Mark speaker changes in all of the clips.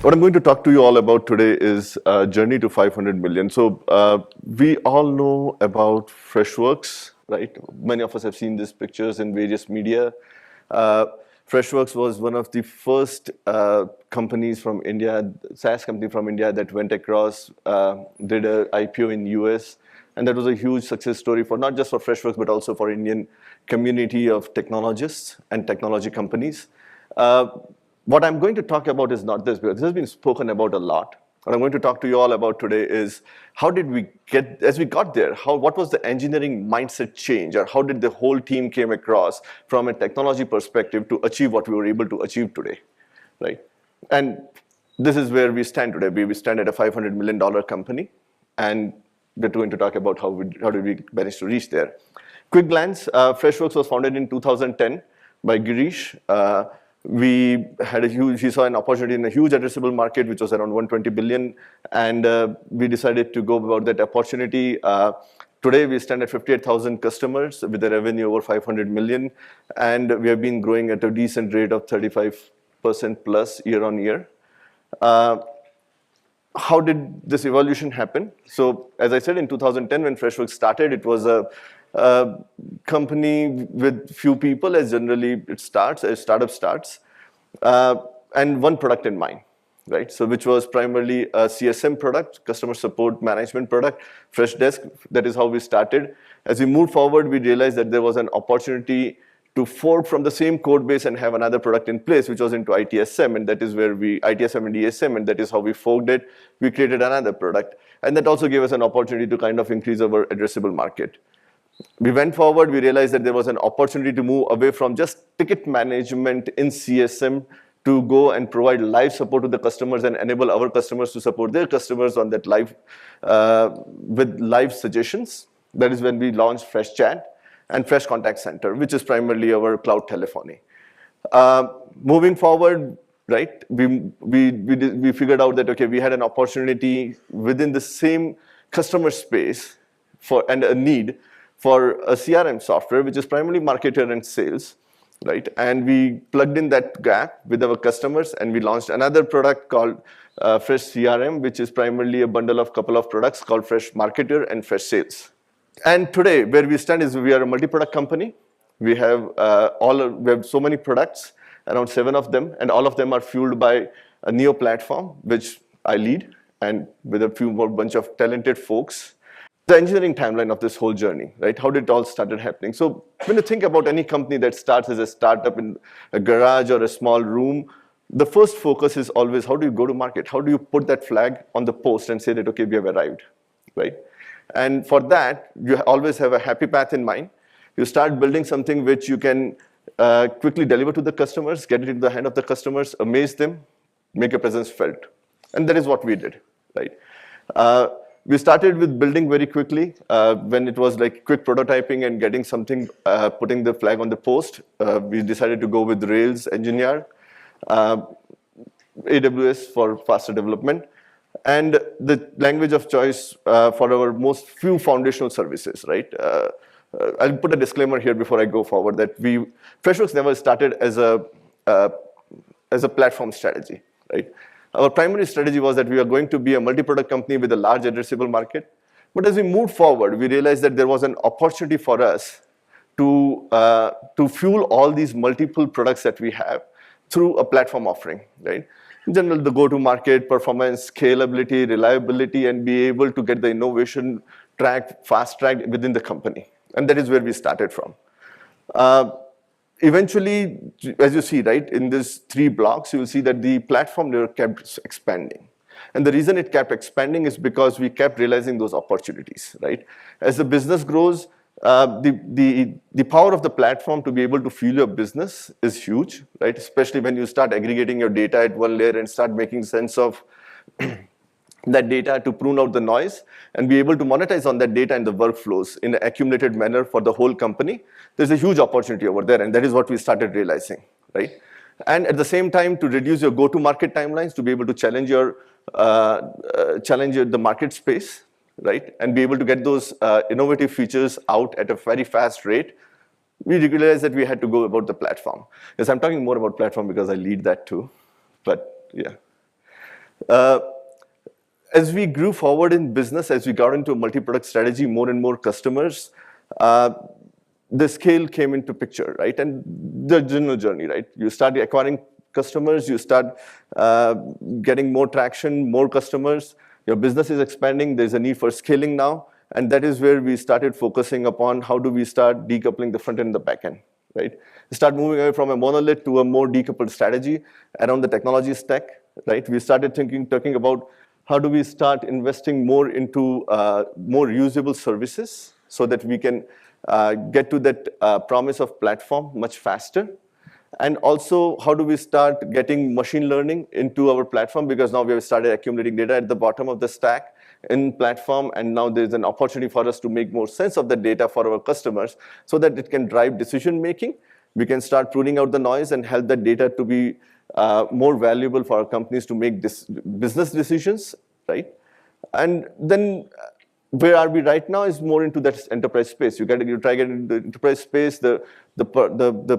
Speaker 1: What I'm going to talk to you all about today is journey to 500 million. So we all know about Freshworks, right? Many of us have seen these pictures in various media. Uh, Freshworks was one of the first companies from India, SaaS company from India that went across, did an IPO in US. And that was a huge success story for not just for Freshworks, but also for Indian community of technologists and technology companies. What I'm going to talk about is not this, because this has been spoken about a lot. What I'm going to talk to you all about today is how did we get, as we got there, what was the engineering mindset change, or how did the whole team came across from a technology perspective to achieve what we were able to achieve today, right? And this is where we stand today. We stand at a $500 million company, and we're going to talk about how did we manage to reach there. Quick glance, Freshworks was founded in 2010 by Girish. We saw an opportunity in a huge addressable market, which was around 120 billion, and we decided to go about that opportunity. Today, we stand at 58,000 customers with a revenue over 500 million, and we have been growing at a decent rate of 35% plus year on year. How did this evolution happen? So, as I said, in 2010, when Freshworks started, it was a company with few people, as generally it starts, as startup starts, and one product in mind, right? So which was primarily a CSM product, customer support management product, Freshdesk. That is how we started. As we moved forward, we realized that there was an opportunity to fork from the same code base and have another product in place, which was into ITSM, and that is where ITSM and ESM, and that is how we forked it. We created another product, and that also gave us an opportunity to kind of increase our addressable market. We went forward, we realized that there was an opportunity to move away from just ticket management in CSM to go and provide live support to the customers and enable our customers to support their customers on that live, with live suggestions. That is when we launched Fresh Chat and Fresh Contact Center, which is primarily our cloud telephony. Moving forward, right, we figured out that, okay, we had an opportunity within the same customer space and a need for a CRM software, which is primarily marketer and sales, right? And we plugged in that gap with our customers, and we launched another product called Fresh CRM, which is primarily a bundle of couple of products called Fresh Marketer and Fresh Sales. And today, where we stand is we are a multi-product company. We have so many products, around 7 of them, and all of them are fueled by a Neo platform, which I lead, and with a few more bunch of talented folks. The engineering timeline of this whole journey, right? How did it all started happening? So when you think about any company that starts as a startup in a garage or a small room, the first focus is always how do you go to market? How do you put that flag on the post and say that, okay, we have arrived, right? And for that, you always have a happy path in mind. You start building something which you can quickly deliver to the customers, get it into the hand of the customers, amaze them, make a presence felt. And that is what we did, right? We started with building very quickly when it was like quick prototyping and getting something, putting the flag on the post. We decided to go with Rails Engineer, AWS for faster development, and the language of choice for our most few foundational services, right? I'll put a disclaimer here before I go forward that Freshworks never started as a platform strategy, right? Our primary strategy was that we are going to be a multi-product company with a large addressable market. But as we moved forward, we realized that there was an opportunity for us to fuel all these multiple products that we have through a platform offering, right? In general, the go-to-market, performance, scalability, reliability, and be able to get the innovation track, fast-tracked within the company. And that is where we started from. Eventually, as you see, right, in these 3 blocks, you will see that the platform never kept expanding. And the reason it kept expanding is because we kept realizing those opportunities, right? As the business grows, the power of the platform to be able to fuel your business is huge, right? Especially when you start aggregating your data at one layer and start making sense of that data to prune out the noise and be able to monetize on that data and the workflows in an accumulated manner for the whole company. There's a huge opportunity over there, and that is what we started realizing, right? And at the same time, to reduce your go-to-market timelines, to be able to challenge the market space, right? And be able to get those innovative features out at a very fast rate, we realized that we had to go about the platform. Yes, I'm talking more about platform because I lead that too, but yeah. As we grew forward in business, as we got into a multi-product strategy, more and more customers, the scale came into picture, right? And the general journey, right? You start acquiring customers, you start getting more traction, more customers, your business is expanding, there's a need for scaling now, and that is where we started focusing upon how do we start decoupling the front end and the back end, right? We start moving away from a monolith to a more decoupled strategy around the technology stack, right? We started talking about how do we start investing more into more usable services so that we can get to that promise of platform much faster. And also, how do we start getting machine learning into our platform? Because now we have started accumulating data at the bottom of the stack in platform, and now there's an opportunity for us to make more sense of the data for our customers so that it can drive decision making. We can start pruning out the noise and help that data to be more valuable for our companies to make business decisions, right? And then where are we right now is more into that enterprise space. You try getting into the enterprise space, the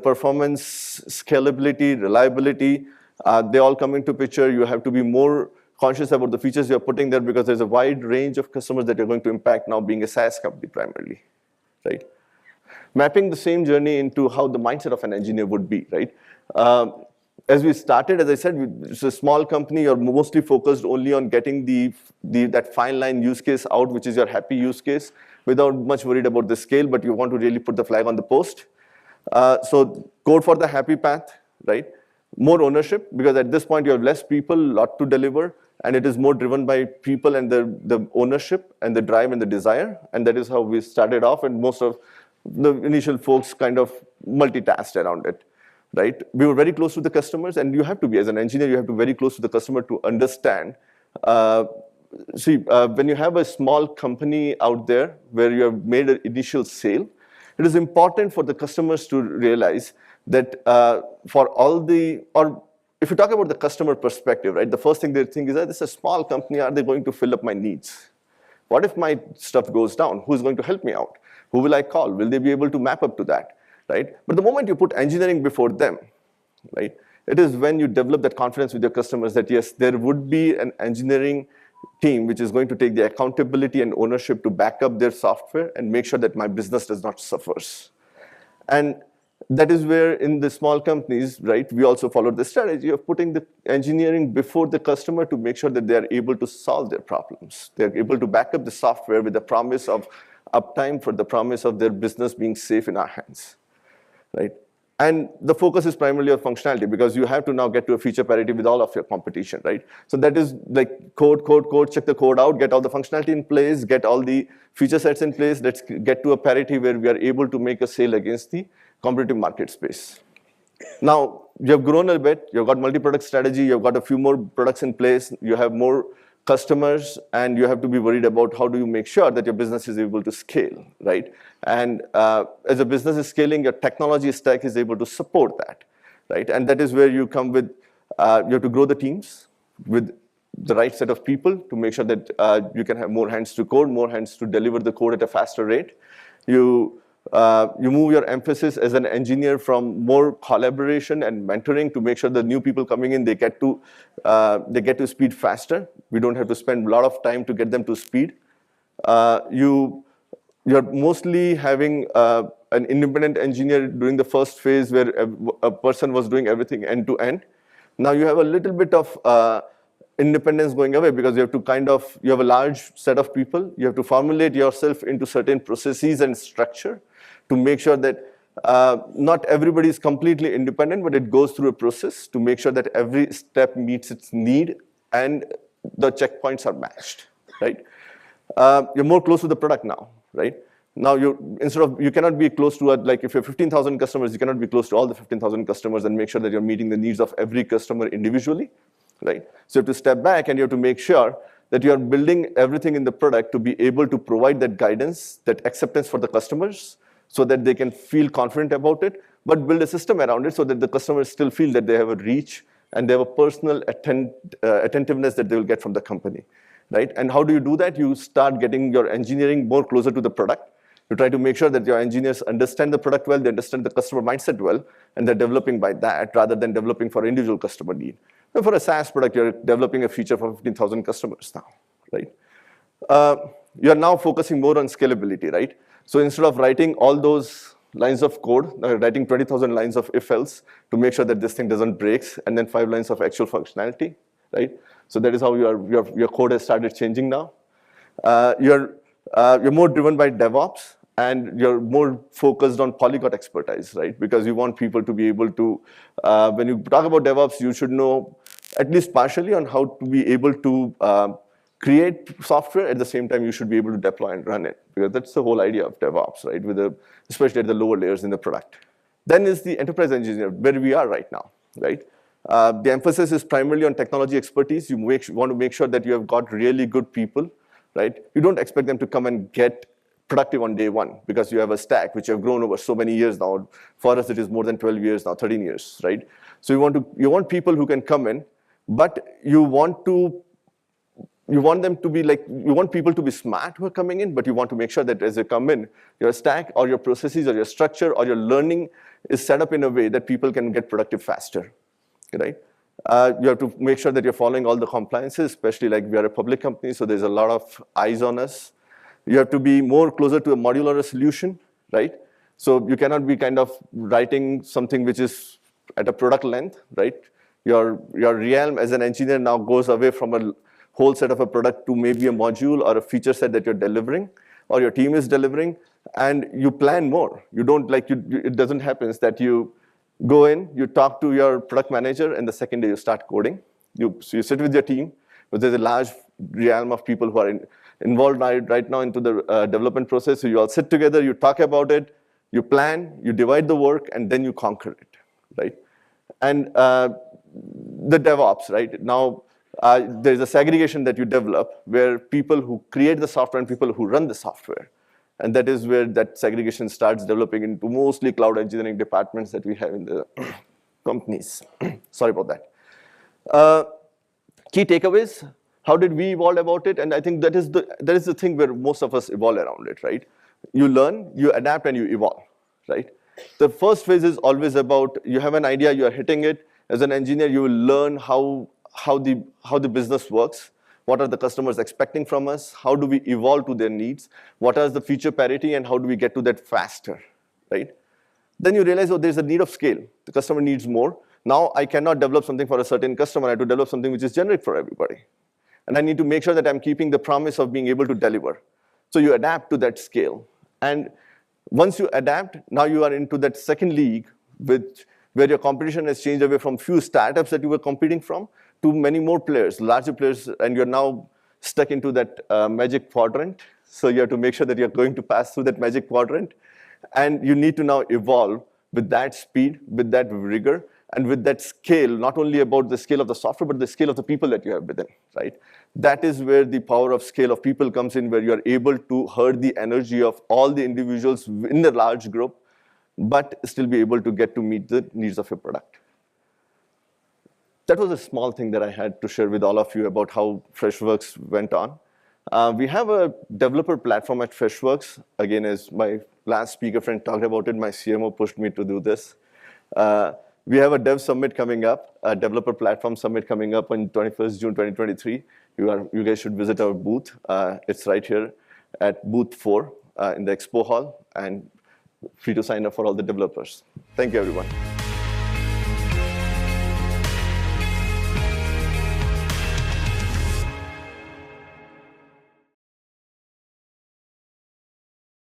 Speaker 1: performance, scalability, reliability, they all come into picture. You have to be more conscious about the features you're putting there because there's a wide range of customers that you're going to impact now being a SaaS company primarily, right? Mapping the same journey into how the mindset of an engineer would be, right? As we started, as I said, it's a small company. You're mostly focused only on getting that fine line use case out, which is your happy use case, without much worried about the scale, but you want to really put the flag on the post. So code for the happy path, right? More ownership, because at this point you have less people, lot to deliver, and it is more driven by people and the ownership and the drive and the desire, and that is how we started off, and most of the initial folks kind of multitasked around it. Right? We were very close to the customers, and you have to be, as an engineer, you have to be very close to the customer to understand. When you have a small company out there where you have made an initial sale, it is important for the customers to realize that if you talk about the customer perspective, right, the first thing they think is that this is a small company, are they going to fill up my needs? What if my stuff goes down? Who's going to help me out? Who will I call? Will they be able to map up to that? Right? But the moment you put engineering before them, right, it is when you develop that confidence with your customers that yes, there would be an engineering team which is going to take the accountability and ownership to back up their software and make sure that my business does not suffer. And that is where in the small companies, right, we also followed the strategy of putting the engineering before the customer to make sure that they are able to solve their problems. They're able to back up the software with the promise of uptime, for the promise of their business being safe in our hands. Right? And the focus is primarily on functionality because you have to now get to a feature parity with all of your competition, right? So that is like code, check the code out, get all the functionality in place, get all the feature sets in place. Let's get to a parity where we are able to make a sale against the competitive market space. Now, you have grown a bit, you've got multi-product strategy, you've got a few more products in place, you have more customers, and you have to be worried about how do you make sure that your business is able to scale, right? And as a business is scaling, your technology stack is able to support that, right? And that is where you come with, you have to grow the teams with the right set of people to make sure that you can have more hands to code, more hands to deliver the code at a faster rate. You move your emphasis as an engineer from more collaboration and mentoring to make sure the new people coming in, they get to speed faster. We don't have to spend a lot of time to get them to speed. You're mostly having an independent engineer during the first phase where a person was doing everything end to end. Now you have a little bit of independence going away because you have a large set of people. You have to formulate yourself into certain processes and structure to make sure that not everybody is completely independent, but it goes through a process to make sure that every step meets its need and the checkpoints are matched, right? You're more close to the product now, right? Now you cannot be close to like if you have 15,000 customers, you cannot be close to all the 15,000 customers and make sure that you're meeting the needs of every customer individually, right? So you have to step back and you have to make sure that you are building everything in the product to be able to provide that guidance, that acceptance for the customers so that they can feel confident about it, but build a system around it so that the customers still feel that they have a reach and they have a personal attentiveness that they will get from the company, right? And how do you do that? You start getting your engineering more closer to the product. You try to make sure that your engineers understand the product well, they understand the customer mindset well, and they're developing by that rather than developing for individual customer need. And for a SaaS product, you're developing a feature for 15,000 customers now, right? You're now focusing more on scalability, right? So instead of writing all those lines of code, writing 20,000 lines of if-else to make sure that this thing doesn't break, and then 5 lines of actual functionality, right? So that is how your code has started changing now. You're more driven by DevOps, and you're more focused on polyglot expertise, right? Because you want people to be able to, when you talk about DevOps, you should know at least partially on how to be able to create software. At the same time, you should be able to deploy and run it, because that's the whole idea of DevOps, right? Especially at the lower layers in the product. Then is the enterprise engineer, where we are right now, right? The emphasis is primarily on technology expertise. You want to make sure that you have got really good people, right? You don't expect them to come and get productive on day one, because you have a stack which you have grown over so many years now. For us, it is more than 12 years now, 13 years, right? So you want people who can come in, but you want them to be like, you want people to be smart who are coming in, but you want to make sure that as they come in, your stack or your processes or your structure or your learning is set up in a way that people can get productive faster, right? You have to make sure that you're following all the compliances, especially like we are a public company, so there's a lot of eyes on us. You have to be more closer to a modular solution, right? So you cannot be kind of writing something which is at a product length, right? Your realm as an engineer now goes away from a whole set of a product to maybe a module or a feature set that you're delivering or your team is delivering, and you plan more. You don't it doesn't happen that you go in, you talk to your product manager, and the second day you start coding. So you sit with your team, but there's a large realm of people who are involved right now into the development process. So you all sit together, you talk about it, you plan, you divide the work, and then you conquer it, right? And the DevOps, right? Now, there's a segregation that you develop where people who create the software and people who run the software. And that is where that segregation starts developing into mostly cloud engineering departments that we have in the companies. Sorry about that. Key takeaways. How did we evolve about it? And I think that is the thing where most of us evolve around it, right? You learn, you adapt, and you evolve, right? The first phase is always about, you have an idea, you are hitting it. As an engineer, you will learn how the business works. What are the customers expecting from us? How do we evolve to their needs? What is the feature parity, and how do we get to that faster, right? Then you realize, oh, there's a need of scale. The customer needs more. Now I cannot develop something for a certain customer. I have to develop something which is generic for everybody. And I need to make sure that I'm keeping the promise of being able to deliver. So you adapt to that scale. And once you adapt, now you are into that second league where your competition has changed away from few startups that you were competing from to many more players, larger players, and you're now stuck into that magic quadrant. So you have to make sure that you're going to pass through that magic quadrant. And you need to now evolve with that speed, with that rigor, and with that scale, not only about the scale of the software, but the scale of the people that you have within, right? That is where the power of scale of people comes in, where you are able to herd the energy of all the individuals in the large group, but still be able to get to meet the needs of your product. That was a small thing that I had to share with all of you about how Freshworks went on. We have a developer platform at Freshworks. Again, as my last speaker friend talked about it, my CMO pushed me to do this. We have a dev summit coming up, a developer platform summit coming up on 21st June 2023. You guys should visit our booth. It's right here at booth 4 in the expo hall, and free to sign up for all the developers. Thank you, everyone.